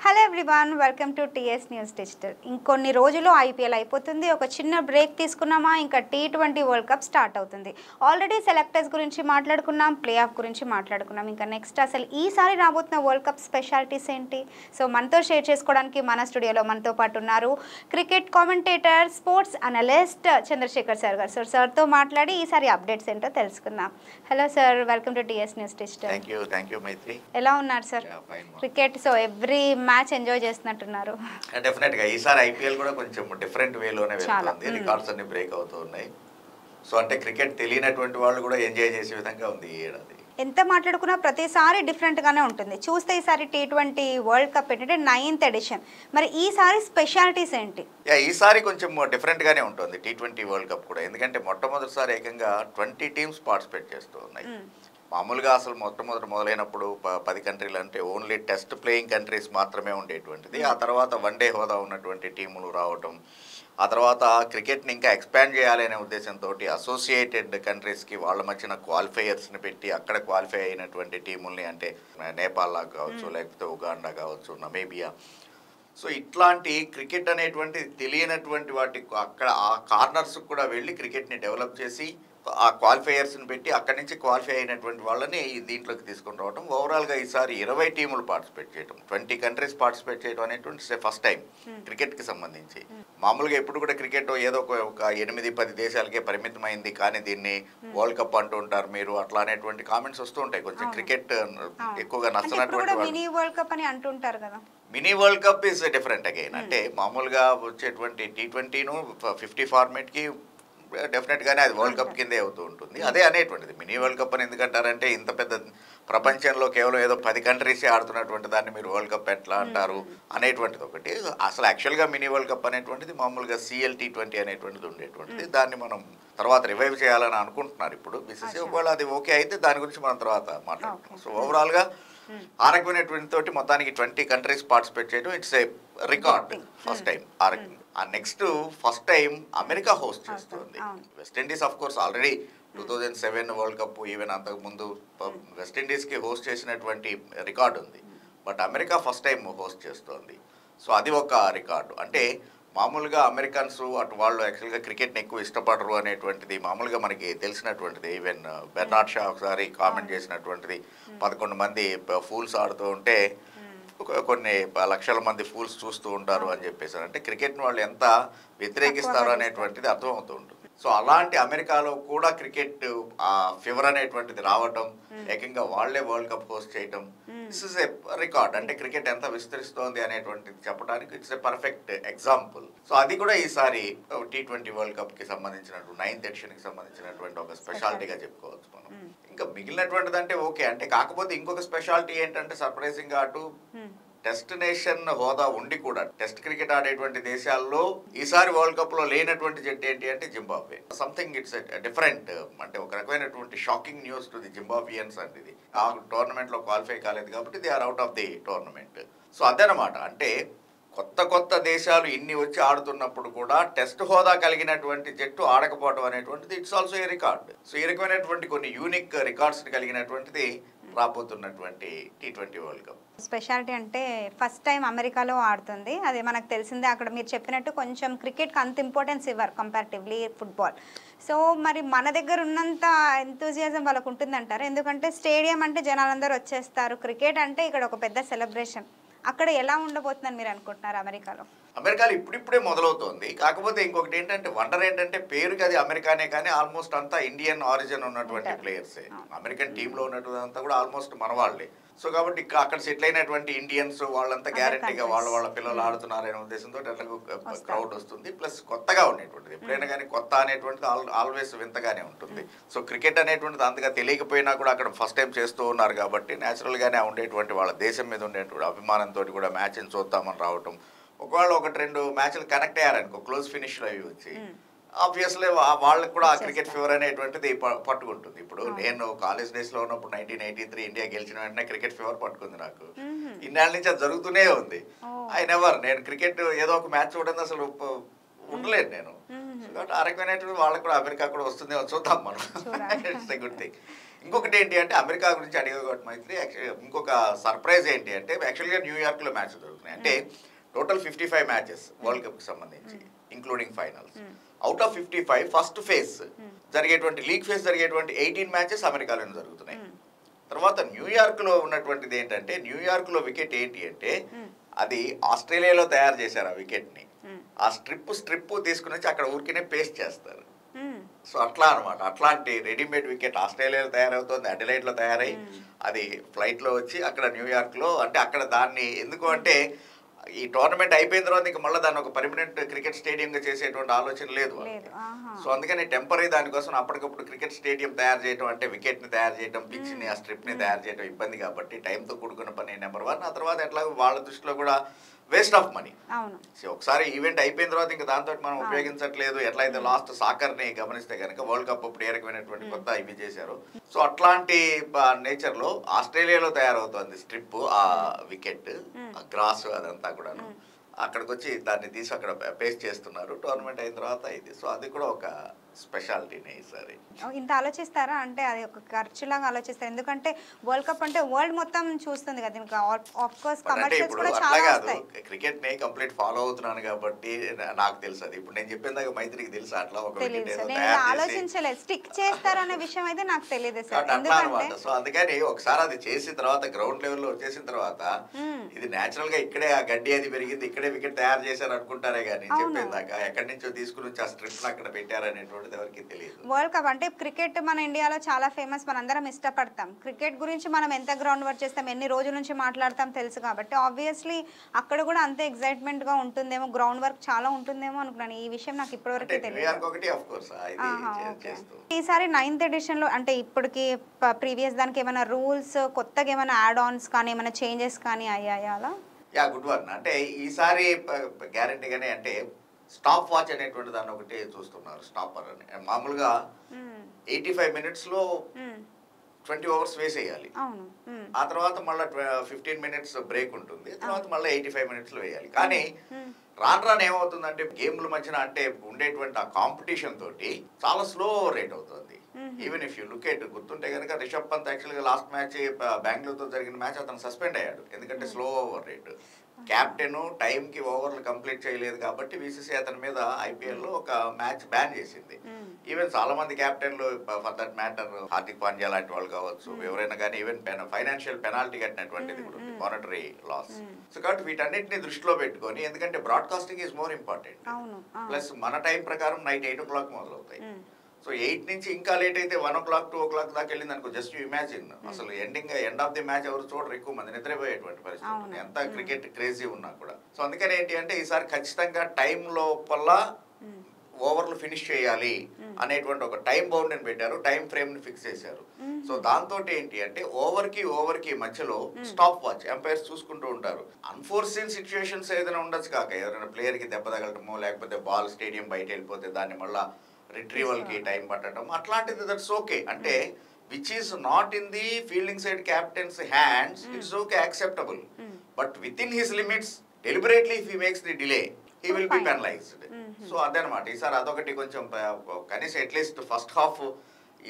Hello everyone, welcome to TS news digital. ఇంకొన్ని రోజులు IPL అయిపోతుంది. ఒక చిన్న బ్రేక్ తీసుకున్నామా, ఇంకా T20 వరల్డ్ కప్ స్టార్ట్ అవుతుంది. ఆల్రెడీ సెలెక్టర్స్ గురించి మాట్లాడుకున్నాం, ప్లే ఆఫ్ గురించి మాట్లాడుకున్నాం. ఇంకా నెక్స్ట్ అసలు ఈసారి రాబోతున్న వరల్డ్ కప్ స్పెషాలిటీస్ ఏంటి? సో మనతో షేర్ చేసుకోవడానికి మన స్టూడియోలో మనతో పాటు ఉన్నారు cricket commentator, sports analyst Chandrashekar sir garu. So సార్తో మాట్లాడి ఈసారి అప్డేట్స్ ఏంటో తెలుసుకుందాం. Hello sir, welcome to TS news digital. Thank you Maitri. ఎలా ఉన్నారు sir? Cricket so every match enjoy చేస్తున్నట్టున్నారు. డెఫినెట్ గా ఈసారి ఐపీఎల్ కూడా కొంచెం డిఫరెంట్ వేలోనే వెళ్తుంది. రికార్డ్స్ అన్ని బ్రేక్ అవుతూ ఉన్నాయి. సో అంటే క్రికెట్ తెలియనటువంటి వాళ్ళు కూడా ఎంజాయ్ చేసే విధంగా ఉంది ఈ ఏడాది. ఎంత మాట్లాడుకున్నా ప్రతిసారి డిఫరెంట్ గానే ఉంటుంది. చూస్తే ఈసారి T20 వరల్డ్ కప్ ఏంటంటే 9th ఎడిషన్. మరి ఈసారి స్పెషాలిటీస్ ఏంటి? ఈసారి కొంచెం డిఫరెంట్ గానే ఉంటుంది T20 వరల్డ్ కప్ కూడా. ఎందుకంటే మొట్టమొదటిసారి ఏకంగా 20 టీమ్స్ పార్టిసిపేట్ చేస్తూ ఉన్నాయి. మామూలుగా అసలు మొదలైనప్పుడు 10 కంట్రీలు అంటే ఓన్లీ టెస్ట్ ప్లేయింగ్ కంట్రీస్ మాత్రమే ఉండేటువంటిది. ఆ తర్వాత వన్డే హోదా ఉన్నటువంటి టీములు రావటం, ఆ తర్వాత క్రికెట్ని ఇంకా ఎక్స్పాండ్ చేయాలి అనే ఉద్దేశంతో అసోసియేటెడ్ కంట్రీస్కి వాళ్ళ మధ్యన క్వాలిఫైయర్స్ని పెట్టి అక్కడ క్వాలిఫై అయినటువంటి టీముల్ని, అంటే నేపాల్ కావచ్చు, లేకపోతే ఉగాండా కావచ్చు, నమీబియా. సో ఇట్లాంటి క్రికెట్ అనేటువంటి తెలియనటువంటి వాటి అక్కడ ఆ కార్నర్స్ కూడా వెళ్ళి క్రికెట్ని డెవలప్ చేసి ఆ క్వాలిఫైయర్స్ని పెట్టి అక్కడి నుంచి క్వాలిఫై అయినటువంటి వాళ్ళని దీంట్లోకి తీసుకుని రావడం. ఓవరాల్గా ఈసారి 20 టీములు పార్టిసిపేట్ చేయడం, 20 కంట్రీస్ పార్టిసిపేట్ చేయడం అనేటువంటి ఫస్ట్ టైం క్రికెట్కి సంబంధించి. మామూలుగా ఎప్పుడు కూడా క్రికెట్ ఏదో ఒక 8-10 దేశాలకే పరిమితమైంది, కానీ దీన్ని వరల్డ్ కప్ అంటూ ఉంటారు మీరు, అట్లా అనేటువంటి కామెంట్స్ వస్తూ ఉంటాయి. కొంచెం క్రికెట్ ఎక్కువగా నచ్చనటువంటి మినీ వరల్డ్ కప్ అని అంటుంటారు కదా. Mini world cup is different again. అంటే మామూలుగా వచ్చేటువంటి T20ను 50 ఫార్మేట్కి డెఫినెట్గానే అది వరల్డ్ కప్ కిందే అవుతూ ఉంటుంది. అదే అనేటువంటిది మినీ వరల్డ్ కప్ అని ఎందుకంటారంటే, ఇంత పెద్ద ప్రపంచంలో కేవలం ఏదో 10 కంట్రీసే ఆడుతున్నటువంటి దాన్ని మీరు వరల్డ్ కప్ ఎట్లా అంటారు అనేటువంటిది ఒకటి. అసలు యాక్చువల్గా మినీ వరల్డ్ కప్ అనేటువంటిది మామూలుగా CLT20 అనేటువంటిది ఉండేటువంటిది. దాన్ని మనం తర్వాత రివైవ్ చేయాలని అనుకుంటున్నారు ఇప్పుడు బీసీసీ. ఒకవేళ అది ఓకే అయితే దాని గురించి మనం తర్వాత మాట్లాడుతున్నాం. సో ఓవరాల్గా ఆ రకమైనటువంటి తోటి మొత్తానికి 20 కంట్రీస్ పార్టిసిపేట్ చేయడం it's a record first time. ఆ next first time America host చేస్తుంది. West Indies of course already 2007 world cup even అంతకుముందు వెస్టిండీస్కి హోస్ట్ చేసినటువంటి రికార్డు ఉంది. But America first time host చేస్తుంది. సో అది ఒక రికార్డు. అంటే మామూలుగా అమెరికన్స్ అటు వాళ్ళు యాక్చువల్గా క్రికెట్ని ఎక్కువ ఇష్టపడరు అనేటువంటిది మామూలుగా మనకి తెలిసినటువంటిది. ఈవెన్ బెర్నార్డ్ షా ఒకసారి కామెంట్ చేసినటువంటిది, 11 మంది ఫూల్స్ ఆడుతూ ఉంటే కొన్ని లక్షల మంది ఫూల్స్ చూస్తూ ఉంటారు అని చెప్పేసి. అంటే క్రికెట్ని వాళ్ళు ఎంత వ్యతిరేకిస్తారు అనేటువంటిది అర్థమవుతూ ఉంటుంది. సో అలాంటి అమెరికాలో కూడా క్రికెట్ ఫీవర్ అనేటువంటిది రావటం, ఏకంగా వాళ్లే వరల్డ్ కప్ హోస్ట్ చేయటం, దిస్ ఇస్ ఏ రికార్డ్. అంటే క్రికెట్ ఎంత విస్తరిస్తోంది అనేటువంటిది చెప్పడానికి it's a perfect example. So అది కూడా ఈసారి T20 వరల్డ్ కప్ కి సంబంధించినటువంటి 9th ఎడిషన్ కి సంబంధించినటువంటి ఒక స్పెషాలిటీగా చెప్పుకోవచ్చు మనం. ఇంకా మిగిలినటువంటిది అంటే ఓకే, అంటే కాకపోతే ఇంకొక స్పెషాలిటీ ఏంటంటే సర్ప్రైజింగ్ గా అటు డెస్టినేషన్ హోదా ఉండి కూడా టెస్ట్ క్రికెట్ ఆడేటువంటి దేశాల్లో ఈసారి వరల్డ్ కప్ లో లేనటువంటి జట్టు ఏంటి అంటే జింబాబ్వే. Something it's different. అంటే ఒక రకమైనటువంటి shocking news to the Zimbabweans. అంటే ఇది ఆ టోర్నమెంట్ లో క్వాలిఫై కాలేదు కాబట్టి they are out of the tournament. So అదనమాట. అంటే కొత్త దేశాలు ఇన్ని వచ్చి ఆడుతున్నప్పుడు కూడా టెస్ట్ హోదా కలిగినటువంటి జట్టు ఆడకపోవడం అనేటువంటిది it's also a record. So ఈ రకమైనటువంటి కొన్ని యూనిక్ రికార్డ్స్ కలిగినటువంటిది రాబోతున్నటువంటి T20 వరల్డ్ కప్. స్పెషాలిటీ అంటే ఫస్ట్ టైం అమెరికాలో ఆడుతుంది, అది మనకు తెలిసిందే. అక్కడ మీరు చెప్పినట్టు కొంచెం క్రికెట్కి అంత ఇంపార్టెన్స్ ఇవ్వరు కంపారిటివ్లీ ఫుట్బాల్. సో మరి మన దగ్గర ఉన్నంత ఎంతూజియాజం వాళ్ళకు ఉంటుందంటారు? ఎందుకంటే స్టేడియం అంటే జనాలందరూ వచ్చేస్తారు, క్రికెట్ అంటే ఇక్కడ ఒక పెద్ద సెలబ్రేషన్. అక్కడ ఎలా ఉండబోతుందని మీరు అనుకుంటున్నారు అమెరికాలో? అమెరికాలో ఇప్పుడిప్పుడే మొదలవుతోంది. కాకపోతే ఇంకొకటి ఏంటంటే వండర్ ఏంటంటే పేరుకి అది అమెరికానే, కానీ ఆల్మోస్ట్ అంతా ఇండియన్ ఆరిజిన్ ఉన్నటువంటి ప్లేయర్సే. అమెరికన్ టీంలో ఉన్నటువంటిదంతా కూడా ఆల్మోస్ట్ మన వాళ్ళే. సో కాబట్టి అక్కడ సెటిల్ అయినటువంటి ఇండియన్స్ వాళ్ళంతా గ్యారెంటీగా వాళ్ళ పిల్లలు ఆడుతున్నారనే ఉద్దేశంతో అట్లా క్రౌడ్ వస్తుంది. ప్లస్ కొత్తగా ఉండేటువంటిది ఎప్పుడైనా కానీ కొత్త అనేటువంటిది ఆల్వేస్ వింతగానే ఉంటుంది. సో క్రికెట్ అనేటువంటిది అంతగా తెలియకపోయినా కూడా అక్కడ ఫస్ట్ టైం చేస్తూ ఉన్నారు కాబట్టి న్యాచురల్గానే ఉండేటువంటి వాళ్ళ దేశం మీద ఉండేటువంటి అభిమానంతో కూడా మ్యాచ్ని చూద్దామని రావటం. ఒకవేళ 1-2 మ్యాచ్లు కనెక్ట్ అయ్యారనుకో క్లోజ్ ఫినిష్లో అవి వచ్చి, ఆబ్వియస్లీ వాళ్ళకి కూడా ఆ క్రికెట్ ఫీవర్ అనేటువంటిది పట్టుకుంటుంది. ఇప్పుడు నేను కాలేజ్ డేస్లో ఉన్నప్పుడు 1983 ఇండియా గెలిచిన వెంటనే క్రికెట్ ఫీవర్ పట్టుకుంది నాకు. ఇన్నేళ్ళ నుంచి అది జరుగుతూనే ఉంది. నేను క్రికెట్ ఏదో ఒక మ్యాచ్ చూడండి అసలు ఉండలేదు నేను. కాబట్టి ఆ రకమైనటువంటి వాళ్ళకి కూడా అమెరికా కూడా వస్తుందేమో చూద్దాం మనం. It's a good thing. ఇంకొకటి ఏంటి అంటే అమెరికా గురించి అడిగే కాబట్టి మైత్రి ఇంకొక సర్ప్రైజ్ ఏంటి అంటే యాక్చువల్గా న్యూయార్క్లో మ్యాచ్ జరుగుతున్నాయి. అంటే టోటల్ 55 మ్యాచెస్ వరల్డ్ కప్కి సంబంధించి including finals. Out of 55 first phase జరిగేటువంటి లీగ్ ఫేజ్ జరిగేటువంటి 18 మ్యాచెస్ అమెరికాలోనే జరుగుతున్నాయి. తర్వాత న్యూయార్క్లో ఉన్నటువంటిది ఏంటంటే న్యూయార్క్లో వికెట్ ఏంటి అంటే అది ఆస్ట్రేలియాలో తయారు చేశారు ఆ వికెట్ని. ఆ స్ట్రిప్ తీసుకుని వచ్చి అక్కడ ఊరికినే పేస్ట్ చేస్తారు. సో అట్లా అనమాట. అట్లాంటి రెడీమేడ్ వికెట్ ఆస్ట్రేలియాలో తయారవుతుంది, అడిలైడ్లో తయారై అది ఫ్లైట్లో వచ్చి అక్కడ న్యూయార్క్లో అంటే అక్కడ దాన్ని ఎందుకు అంటే ఈ టోర్నమెంట్ అయిపోయిన తర్వాత ఇంకా మళ్ళీ దాన్ని ఒక పర్మనెంట్ క్రికెట్ స్టేడియంగా చేసేటువంటి ఆలోచన లేదు. సో అందుకని టెంపరీ దానికోసం అప్పటికప్పుడు క్రికెట్ స్టేడియం తయారు చేయడం అంటే వికెట్ని తయారు చేయడం, పిచ్ని ఆ స్ట్రిప్ని తయారు చేయడం ఇబ్బంది కాబట్టి టైంతో కూడుకున్న పని నెంబర్ 1. ఆ తర్వాత ఎట్లా వాళ్ళ దృష్టిలో కూడా వేస్ట్ ఆఫ్ మనీ. ఒకసారి ఈవెంట్ అయిపోయిన తర్వాత ఇంకా దాంతో మనం ఉపయోగించట్లేదు. ఎట్లయితే లాస్ట్ సాకర్ని గమనిస్తే కనుక వరల్డ్ కప్ అప్పుడు ఏ రకమైనటువంటి కొత్త ఇవి చేశారు. సో అట్లాంటి నేచర్లో ఆస్ట్రేలియాలో తయారవుతుంది స్ట్రిప్, ఆ వికెట్, గ్రాస్ అదంతా కూడాను అక్కడికి వచ్చి దాన్ని తీసి అక్కడ పేస్ట్ చేస్తున్నారు టోర్నమెంట్ అయిన తర్వాత ఇది. సో అది కూడా ఒక స్పెషాలిటీనే ఈసారి. ఇంత ఆలోచిస్తారా అంటే అది ఒక ఖర్చులాగా ఆలోచిస్తారు ఎందుకంటే వరల్డ్ కప్ అంటే వరల్డ్ మొత్తం చూస్తుంది కదా ఇంకా ఆఫ్ కోర్స్ కమర్షియల్స్ కూడా చాలా వస్తాయి. క్రికెట్ ని కంప్లీట్ ఫాలో అవుతున్నాను కాబట్టి నాకు తెలుసు. అది ఇప్పుడు నేను చెప్పేదాకా మైత్రికి తెలుసు అట్లా ఒక ఆలోచించలేదు స్టిక్ చేస్తారనే విషయం అయితే నాకు తెలియదు సార్. ఎందుకంటే సో అందుకని ఒకసారి అది చేసిన తర్వాత గ్రౌండ్ లెవెల్లో వచ్చేసిన తర్వాత ఇది నేచురల్ గా ఇక్కడే ఆ గడ్డి అది పెరిగింది, ఇక్కడే వికెట్ తయారు చేశారు అనుకుంటారే కానీ చెప్పేదాకా ఎక్కడి నుంచో తీసుకుని ఆ స్ట్రిప్ అక్కడ పెట్టారనేటువంటి ఎవరికి తెలియదు. వరల్డ్ కప్ అంటే క్రికెట్ మన ఇండియాలో చాలా ఫేమస్, మనందరం ఇష్టపడతాం. క్రికెట్ గురించి మనం ఎంత గ్రౌండ్ వర్క్ చేస్తాం, ఎన్ని రోజుల నుంచి మాట్లాడతాం తెలుసు కాబట్టి ఆబ్వియస్లీ అక్కడ కూడా అంతే ఎక్సైట్మెంట్ గా ఉంటుందేమో, గ్రౌండ్ వర్క్ చాలా ఉంటుందేమో అనుకున్నాను. ఈ విషయం నాకు ఇప్పటివరకు తెలియదు. ఈసారి 9th ఎడిషన్ లో అంటే ఇప్పటికి ప్రీవియస్ దానికి ఏమైనా రూల్స్ కొత్తగా ఏమైనా యాడ్ ఆన్స్ కానీ ఏమైనా చేంజెస్ కానీ అయ్యాయా అలా? Yeah good one. అంటే ఈసారి గ్యారంటీగానే అంటే స్టాప్ వాచ్ అనేటువంటి దాన్ని ఒకటి చూస్తున్నారు. స్టాపర్ అని మామూలుగా 85 minutes లో 20 overs వేసేయాలి. ఆ తర్వాత మళ్ళీ 15 minutes బ్రేక్ ఉంటుంది. తర్వాత మళ్ళీ 85 minutes లో వేయాలి. కానీ రాను ఏమవుతుందంటే గేమ్ల మధ్యన అంటే ఉండేటువంటి ఆ కాంపిటీషన్ తోటి చాలా స్లో రేట్ అవుతుంది. Even if you look at గుర్తుంటే కనుక రిషబ్ పంత్ యాక్చువల్గా లాస్ట్ మ్యాచ్ బెంగళూరుతో జరిగిన మ్యాచ్ అతను సస్పెండ్ అయ్యాడు ఎందుకంటే స్లో ఓవర్ రేట్. క్యాప్టెన్ టైంకి ఓవర్లు కంప్లీట్ చేయలేదు కాబట్టి బీసీసీ అతని మీద ఐపీఎల్లో ఒక మ్యాచ్ బ్యాన్ చేసింది. ఈవెన్ చాలా మంది క్యాప్టెన్లు for that matter Hardik Pandya లాంటి వాళ్ళు కావచ్చు ఎవరైనా కానీ ఈవెన్ ఫైనాన్షియల్ పెనాల్టీ కట్టినటువంటిది కూడా ఉంది, మానిటరీ లాస్. సో కాబట్టి వీటన్నిటిని దృష్టిలో పెట్టుకొని ఎందుకంటే broadcasting is more important. Plus మన టైం ప్రకారం నైట్ 8 o'clock మొదలవుతాయి. సో 8 నుంచి ఇంకా లేట్ అయితే 1 o'clock 2 o'clock దాకా వెళ్ళింది అనుకో. జస్ట్ ఇమాజిన్ అసలు ఎండ్ ఆఫ్ ది మ్యాచ్ ఎవరు చూడరు, ఎక్కువ మంది నిద్రపోయేటువంటి పరిస్థితి ఎంత క్రికెట్ క్రేజీ ఉన్నా కూడా. సో అందుకని ఏంటి అంటే ఈసారి ఖచ్చితంగా టైం లోపల ఓవర్లు ఫినిష్ చేయాలి అనేటువంటి ఒక టైం బౌండరీని పెట్టారు, టైం ఫ్రేమ్ ని ఫిక్స్ చేశారు. సో దాంతో ఏంటి అంటే ఓవర్ కి మధ్యలో స్టాప్ వాచ్ ఎంపైర్స్ చూసుకుంటూ ఉంటారు. అన్ఫోర్సీన్ సిచ్యువేషన్స్ ఏదైనా ఉండొచ్చు కాక ఎవరైనా ప్లేయర్ కి దెబ్బ తగలటమో లేకపోతే బాల్ స్టేడియం బయట వెళ్ళిపోతే దాన్ని మళ్ళీ రిట్రీవల్ కి టైం పట్టడం అట్లాంటిది దట్స్ ఓకే. అంటే which is not in the fielding side captains hands it's okay acceptable. But with in his limits deliberately if he makes the delay he will be penalised. So అదనమాట ఈసారి అదొకటి కొంచెం కనీసం at least first half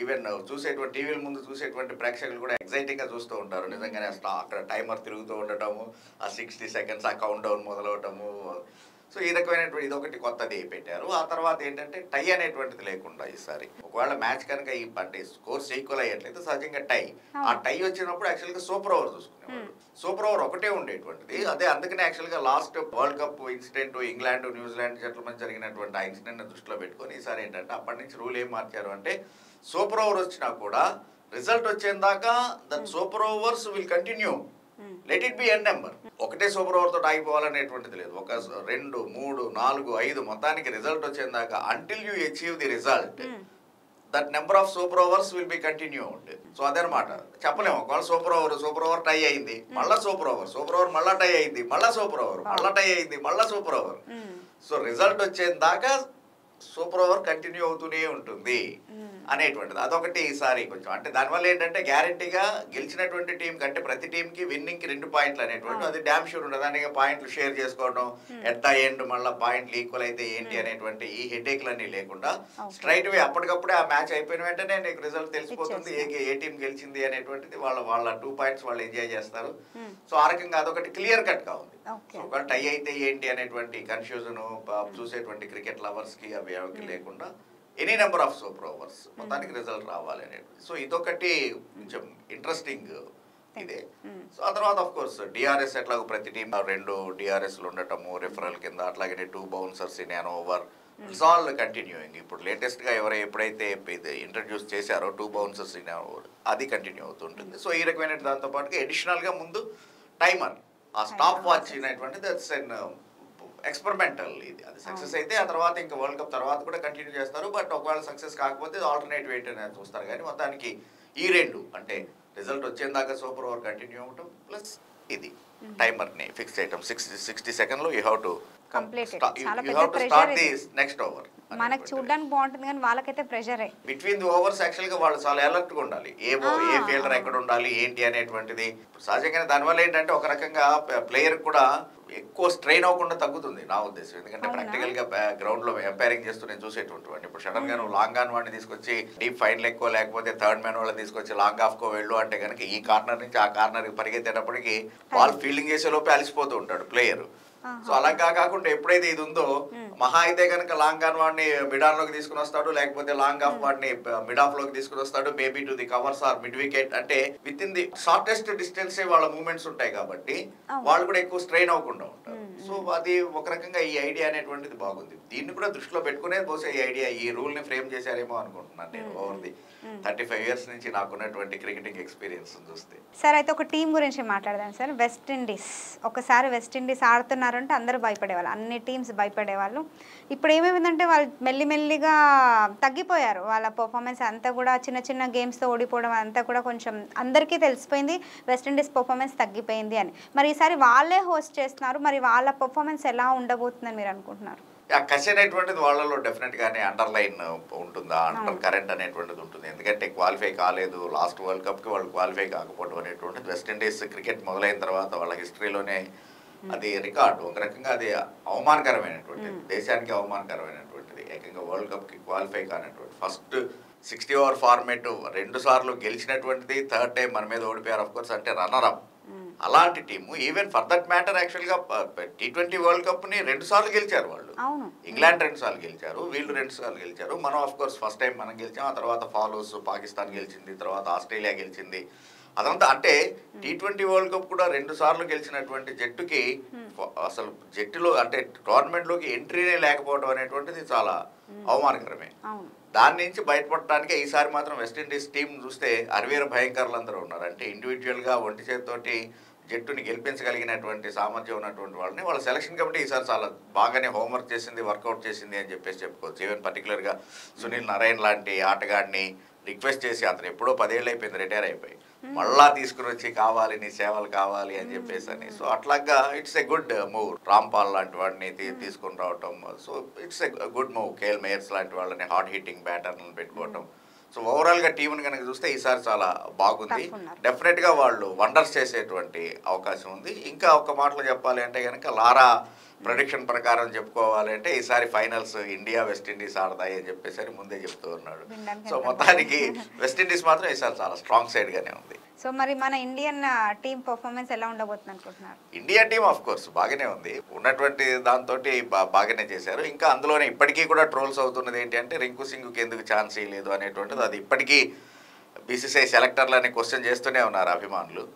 even చూసేటువంటి టీవీల ముందు చూసేటువంటి ప్రేక్షకులు కూడా ఎగ్జైటింగ్ గా చూస్తూ ఉంటారు. నిజంగానే అక్కడ టైమర్ తిరుగుతూ ఉండటము, ఆ 60 seconds ఆ కౌంట్ డౌన్ మొదలవటము. సో ఈ రకమైనటువంటి ఇదొకటి కొత్తది పెట్టారు. ఆ తర్వాత ఏంటంటే టై అనేటువంటిది లేకుండా ఈసారి ఒకవేళ మ్యాచ్ కనుక ఈ అంటే స్కోర్స్ ఈక్వల్ అయ్యేట్లయితే సహజంగా టై, ఆ టై వచ్చినప్పుడు యాక్చువల్గా సూపర్ ఓవర్ చూసుకునేవాళ్ళు. సూపర్ ఓవర్ ఒకటే ఉండేటువంటిది. అదే అందుకనే యాక్చువల్గా last world cup incident England New Zealand జట్ల మధ్య జరిగినటువంటి ఆ ఇన్సిడెంట్ దృష్టిలో పెట్టుకొని ఈసారి ఏంటంటే అప్పటి నుంచి రూల్ ఏం మార్చారు అంటే సూపర్ ఓవర్ వచ్చినా కూడా రిజల్ట్ వచ్చేదాకా that super overs will continue, let it be N number. ఒకటే సూపర్ ఓవర్ తోటి ఆగిపోవాలనేటువంటిది లేదు. 1 2 3 4 5 మొత్తానికి రిజల్ట్ వచ్చేదాకా until you achieve the result that number of super overs will be continued. So అదనమాట చెప్పలేము. ఒకవేళ సూపర్ ఓవర్ టై అయింది మళ్ళా సూపర్ ఓవర్ మళ్ళా టై అయింది మళ్ళా సూపర్ ఓవర్ మళ్ళా టై అయింది మళ్ళా సూపర్ ఓవర్. సో రిజల్ట్ వచ్చేదాకా సూపర్ ఓవర్ కంటిన్యూ అవుతూనే ఉంటుంది. అనేటువంటిది అదొకటి ఈసారి కొంచెం అంటే దానివల్ల ఏంటంటే గ్యారంటీగా గెలిచినటువంటి టీం కంటే ప్రతి టీంకి విన్నింగ్కి 2 పాయింట్లు అనేటువంటి అది డ్యామ్ షూర్ ఉండదు. దానికి పాయింట్లు షేర్ చేసుకోవడం ఎట్ ద ఎండ్ మళ్ళీ పాయింట్లు ఈక్వల్ అయితే ఏంటి అనేటువంటి ఈ హెడేక్లన్నీ లేకుండా స్ట్రైట్ వే అప్పటికప్పుడే ఆ మ్యాచ్ అయిపోయిన వెంటనే నీకు రిజల్ట్ తెలిసిపోతుంది ఏ టీం గెలిచింది అనేటువంటిది వాళ్ళ 2 పాయింట్స్ వాళ్ళు ఎంజాయ్ చేస్తారు. సో ఆ రకంగా అదొకటి క్లియర్ కట్ గా ఉంది. సో ఒక టై అయితే ఏంటి అనేటువంటి కన్ఫ్యూజన్ చూసేటువంటి క్రికెట్ లవర్స్ కి అవి లేకుండా any number of super overs మొత్తానికి రిజల్ట్ రావాలి అనేది. సో ఇదొకటి కొంచెం ఇంట్రెస్టింగ్ ఇదే. సో ఆ తర్వాత ఆఫ్ కోర్స్ డిఆర్ఎస్ ఎట్లాగో ప్రతి టీం 2 డిఆర్ఎస్లు ఉండటము రిఫరల్ కింద, అట్లాగే 2 bouncers in an over, it's all continuing. ఇప్పుడు లేటెస్ట్గా ఎప్పుడైతే ఇది ఇంట్రడ్యూస్ చేశారో 2 బౌన్సర్స్ ఇన్ యాన్ ఓవర్ అది కంటిన్యూ అవుతుంటుంది. సో ఈ రకమైన దాంతో పాటుగా అడిషనల్గా ముందు టైమర్ ఆ స్టాప్ వాచ్ అనేటువంటి దట్స్ ఎన్ ఎక్స్పెరిమెంటల్ ఇది. అది సక్సెస్ అయితే ఆ తర్వాత ఇంకా వరల్డ్ కప్ తర్వాత కూడా కంటిన్యూ చేస్తారు. బట్ ఒకవేళ సక్సెస్ కాకపోతే ఆల్టర్నేటివ్ ఏంటి అని చూస్తారు. కానీ మొత్తానికి ఈ 2 అంటే రిజల్ట్ వచ్చేదాకా సూపర్ ఓవర్ కంటిన్యూ అవ్వటం ప్లస్ ఇది టైమర్ని ఫిక్స్ చేయటం 60 సెకండ్లో you have to start the next over. మనకు చూడడానికి బాగుంటుంది కానీ వాళ్ళకైతే ప్రెషరే. బిట్వీన్ ది ఓవర్స్ యాక్చువల్గా వాళ్ళు చాలా అలర్ట్గా ఉండాలి. ఏ ఫీల్డర్ ఎక్కడ ఉండాలి ఏంటి అనేటువంటిది. సహజంగానే దానివల్ల ఏంటంటే ఒక రకంగా ప్లేయర్ కూడా ఎక్కువ స్ట్రెయిన్ అవ్వకుండా తగ్గుతుంది నా ఉద్దేశం. ఎందుకంటే ప్రాక్టికల్గా గ్రౌండ్లో ఎంపైరింగ్ చేస్తూ నేను చూసేటువంటి వాడిని. ఇప్పుడు సడన్గా నువ్వు లాంగ్ ఆన్ వాడిని తీసుకొచ్చి డీప్ ఫైన్లు ఎక్కువ లేకపోతే థర్డ్ మ్యాన్ వాళ్ళని తీసుకొచ్చి లాంగ్ ఆఫ్కో వెళ్ళు అంటే కనుక ఈ కార్నర్ నుంచి ఆ కార్నర్కి పరిగెత్తేటప్పటికి బాల్ ఫీల్డింగ్ చేసే లోపే అలసిపోతూ ఉంటాడు ప్లేయర్. సో అలా కాకుండా ఎప్పుడైతే ఇది ఉందో మహా అయితే కనుక లాంగ్ ఆన్ వాడిని మిడ్ ఆన్ లోకి తీసుకుని వస్తాడు, లేకపోతే లాంగ్ ఆఫ్ వాడిని మిడ్ ఆఫ్ లోకి తీసుకుని వస్తాడు, maybe to the covers or mid wicket. అంటే within the shortest distance వాళ్ళ మూవ్మెంట్స్ ఉంటాయి కాబట్టి వాళ్ళు కూడా ఎక్కువ స్ట్రెయిన్ అవ్వకుండా ఉంటారు. సో అది ఒక రకంగా ఈ ఐడియా అనేటువంటిది బాగుంది. దీన్ని కూడా దృష్టిలో పెట్టుకునే బహుశా ఈ ఐడియా ఈ రూల్ ని ఫ్రేమ్ చేశారేమో అనుకుంటున్నాను నేను. ఓవర్ ది 35 years నుంచి నాకున్నటువంటి క్రికెటింగ్ ఎక్స్పీరియన్స్ చూస్తే. సార్ అయితే ఒక టీం గురించి మాట్లాడదాం సార్. వెస్టిండీస్ ఒకసారి వెస్టిండీస్ ఆడుతున్నారంటే అందరూ భయపడేవాళ్ళు, అన్ని టీమ్స్ భయపడేవాళ్ళు. ఇప్పుడు ఏమేమిందంటే వాళ్ళు మెల్లిమెల్లిగా తగ్గిపోయారు. వాళ్ళ పర్ఫార్మెన్స్ అంతా కూడా చిన్న చిన్న గేమ్స్తో ఓడిపోవడం అంతా కూడా కొంచెం అందరికీ తెలిసిపోయింది వెస్టిండీస్ పర్ఫార్మెన్స్ తగ్గిపోయింది అని. మరి ఈసారి వాళ్ళే హోస్ట్ చేస్తున్నారు, మరి వాళ్ళ పర్ఫార్మెన్స్ ఎలా ఉండబోతుందని మీరు అనుకుంటున్నారు? కసి అనేటువంటిది వాళ్ళలో డెఫినెట్గానే అండర్లైన్ ఉంటుందా, అండర్ కరెంట్ అనేటువంటిది ఉంటుంది. ఎందుకంటే క్వాలిఫై కాలేదు, లాస్ట్ వరల్డ్ కప్కి వాళ్ళు క్వాలిఫై కాకపోవడం అనేటువంటిది వెస్టిండీస్ క్రికెట్ మొదలైన తర్వాత వాళ్ళ హిస్టరీలోనే అది రికార్డు. ఒక రకంగా అది అవమానకరమైనటువంటిది, దేశానికి అవమానకరమైనటువంటిది. ఏకంగా వరల్డ్ కప్కి క్వాలిఫై కానటువంటి ఫస్ట్ 60 over ఫార్మేట్ 2 సార్లు గెలిచినటువంటిది, థర్డ్ టైం మన మీద ఓడిపోయారు ఆఫ్ కోర్స్, అంటే రన్నర్ అప్. అలాంటి team even for that matter యాక్చువల్గా T20 వరల్డ్ కప్ని 2 సార్లు గెలిచారు వాళ్ళు. ఇంగ్లాండ్ 2 సార్లు గెలిచారు, వీళ్ళు 2 సార్లు గెలిచారు. మనం ఆఫ్ కోర్స్ ఫస్ట్ టైం మనం గెలిచాం, ఆ తర్వాత ఫాలోస్ పాకిస్తాన్ గెలిచింది, తర్వాత ఆస్ట్రేలియా గెలిచింది. అదంతా అంటే T20 వరల్డ్ కప్ కూడా 2 సార్లు గెలిచినటువంటి జట్టుకి అసలు జట్టులో అంటే టోర్నమెంట్లోకి ఎంట్రీనే లేకపోవడం అనేటువంటిది చాలా అవమానకరమే. దాని నుంచి బయటపడటానికి ఈసారి మాత్రం వెస్టిండీస్ టీం చూస్తే అరవీర భయంకరులు అందరూ ఉన్నారు. అంటే ఇండివిజువల్గా ఒంటి చేతితోటి జట్టుని గెలిపించగలిగినటువంటి సామర్థ్యం ఉన్నటువంటి వాళ్ళని వాళ్ళ సెలక్షన్ కమిటీ ఈసారి చాలా బాగానే హోంవర్క్ చేసింది, వర్కౌట్ చేసింది అని చెప్పేసి చెప్పుకోవచ్చు. ఈవెన్ పర్టికులర్గా సునీల్ నారాయణ లాంటి ఆటగాడిని రిక్వెస్ట్ చేసి అతను ఎప్పుడో 10 ఏళ్ళు అయిపోయింది రిటైర్ అయిపోయి, మళ్ళా తీసుకుని వచ్చి కావాలి నీ సేవలు కావాలి అని చెప్పేసి అని. సో అట్లాగా it's a good move. Rampaul లాంటి వాడిని తీసుకుని రావటం, so it's a good move. KL Mayers లాంటి వాళ్ళని హార్డ్ హిట్టింగ్ బ్యాటర్లను పెట్టుకోవటం. సో ఓవరాల్గా టీంని కనుక చూస్తే ఈసారి చాలా బాగుంది. డెఫినెట్గా వాళ్ళు వండర్స్ చేసేటువంటి అవకాశం ఉంది. ఇంకా ఒక మాటలో చెప్పాలి అంటే కనుక లారా ప్రొడిక్షన్ ప్రకారం చెప్పుకోవాలి అంటే ఈసారి ఫైనల్స్ ఇండియా వెస్టిండీస్ ఆడతాయి అని చెప్పేసరి ముందే చెప్తూ ఉన్నాడు. సో మొత్తానికి వెస్టిండీస్ మాత్రం ఈసారి చాలా స్ట్రాంగ్ సైడ్గానే ఉంది. సో మరి మన ఇండియన్ టీం పర్ఫార్మెన్స్ ఎలా ఉండబోతుంది అనుకుంటున్నారు? ఇండియన్ టీం ఆఫ్ కోర్స్ బాగానే ఉంది, ఉన్నటువంటి దాంతో బాగానే చేశారు. ఇంకా అందులోనే ఇప్పటికీ కూడా ట్రోల్స్ అవుతున్నది ఏంటి అంటే రింకు సింగ్కి ఎందుకు ఛాన్స్ ఇవ్వలేదు అనేటువంటిది. అది ఇప్పటికీ బీసీసీఐ సెలెక్టర్లని క్వశ్చన్ చేస్తూనే ఉన్నారు అభిమానులు.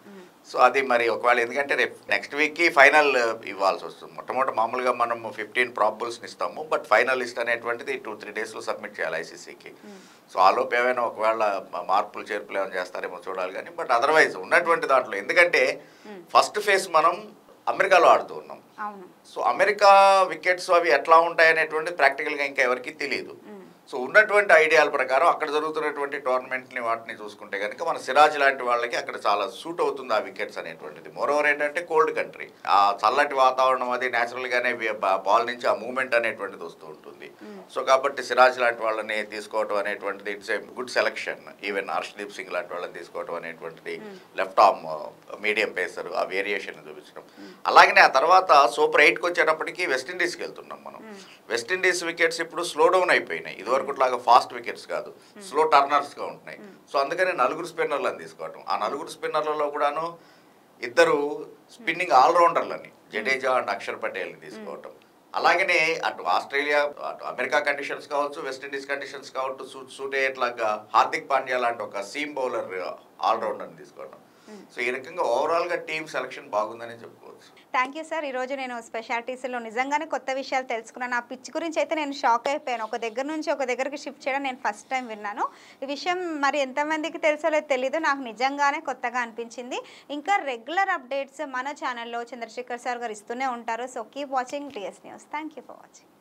సో అది మరి ఒకవేళ ఎందుకంటే రేపు నెక్స్ట్ వీక్కి ఫైనల్ ఇవ్వాల్సి వస్తుంది. మొట్టమొదటి మామూలుగా మనం 15 ప్రాబబుల్స్ని ఇస్తాము, బట్ ఫైనల్ లిస్ట్ అనేటువంటిది 2-3 daysలో సబ్మిట్ చేయాలి ఐసీసీకి. సో ఆలోపు ఏమైనా ఒకవేళ మార్పులు చేర్పులు ఏమైనా చేస్తారేమో చూడాలి. కానీ బట్ అదర్వైజ్ ఉన్నటువంటి దాంట్లో ఎందుకంటే ఫస్ట్ ఫేజ్ మనం అమెరికాలో ఆడుతూ ఉన్నాం. సో అమెరికా వికెట్స్ అవి ఎట్లా ఉంటాయి అనేటువంటిది ప్రాక్టికల్గా ఇంకా ఎవరికి తెలియదు. సో ఉన్నటువంటి ఐడియాల ప్రకారం అక్కడ జరుగుతున్నటువంటి టోర్నమెంట్ని వాటిని చూసుకుంటే కనుక మన సిరాజ్ లాంటి వాళ్ళకి అక్కడ చాలా సూట్ అవుతుంది ఆ వికెట్స్ అనేటువంటిది. మోరోవర్ ఏంటంటే కోల్డ్ కంట్రీ, ఆ చల్లటి వాతావరణం అది న్యాచురల్గానే బాల్ నుంచి ఆ మూమెంట్ అనేటువంటిది వస్తూ ఉంటుంది. సో కాబట్టి సిరాజ్ లాంటి వాళ్ళని తీసుకోవడం అనేటువంటిది it's a good selection. Even Harshdeep Singh లాంటి వాళ్ళని తీసుకోవడం అనేటువంటిది, లెఫ్ట్ ఆర్మ్ మీడియం పేసర్ ఆ వేరియేషన్ చూపించడం. అలాగనే ఆ తర్వాత సూపర్ 8కి వచ్చేటప్పటికి వెస్టిండీస్కి వెళ్తున్నాం మనం. వెస్టిండీస్ వికెట్స్ ఇప్పుడు స్లో డౌన్ అయిపోయినాయి. ఇదివరకు లాగా ఫాస్ట్ వికెట్స్ కాదు, స్లో టర్నర్స్గా ఉంటున్నాయి. సో అందుకని 4 స్పిన్నర్లను తీసుకోవటం. ఆ 4 స్పిన్నర్లలో కూడాను 2 స్పిన్నింగ్ ఆల్రౌండర్లని జడేజా అండ్ అక్షర్ పటేల్ని తీసుకోవటం. అలాగనే అటు ఆస్ట్రేలియా, అటు అమెరికా కండిషన్స్ కావచ్చు, వెస్టిండీస్ కండిషన్స్ కావచ్చు, సూట్ అయ్యేట్లాగా హార్దిక్ పాండ్యా లాంటి ఒక సీమ్ బౌలర్ ఆల్రౌండర్ని తీసుకోవడం. సో ఈ రకంగా ఓవరాల్గా టీమ్ సెలక్షన్ బాగుందని చెప్పుకోవచ్చు. Thank you sir. ఈరోజు నేను స్పెషాలిటీస్లో నిజంగానే కొత్త విషయాలు తెలుసుకున్నాను. ఆ పిచ్ గురించి అయితే నేను షాక్ అయిపోయాను. ఒక దగ్గర నుంచి ఒక దగ్గరికి షిఫ్ట్ చేయడం నేను ఫస్ట్ టైం విన్నాను. ఈ విషయం మరి ఎంతమందికి తెలుసో లేదో తెలీదు, నాకు నిజంగానే కొత్తగా అనిపించింది. ఇంకా రెగ్యులర్ అప్డేట్స్ మన ఛానల్లో చంద్రశేఖర్ సార్ గారు ఇస్తూనే ఉంటారు. So keep watching TS news. Thank you for watching.